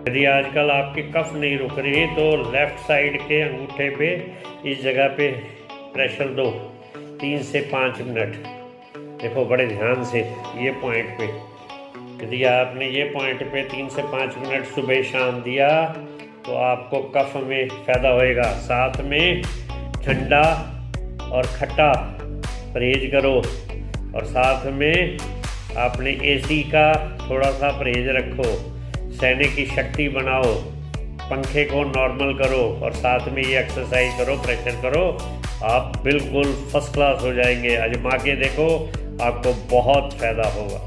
यदि आजकल आपकी कफ नहीं रुक रही तो लेफ़्ट साइड के अंगूठे पे इस जगह पे प्रेशर दो 3 से 5 मिनट। देखो बड़े ध्यान से ये पॉइंट पे, यदि आपने ये पॉइंट पे 3 से 5 मिनट सुबह शाम दिया तो आपको कफ में फ़ायदा होएगा। साथ में ठंडा और खट्टा परहेज करो, और साथ में आपने एसी का थोड़ा सा परहेज रखो, सहने की शक्ति बनाओ, पंखे को नॉर्मल करो और साथ में ये एक्सरसाइज करो, प्रेशर करो, आप बिल्कुल फर्स्ट क्लास हो जाएंगे। आजमा के देखो, आपको बहुत फ़ायदा होगा।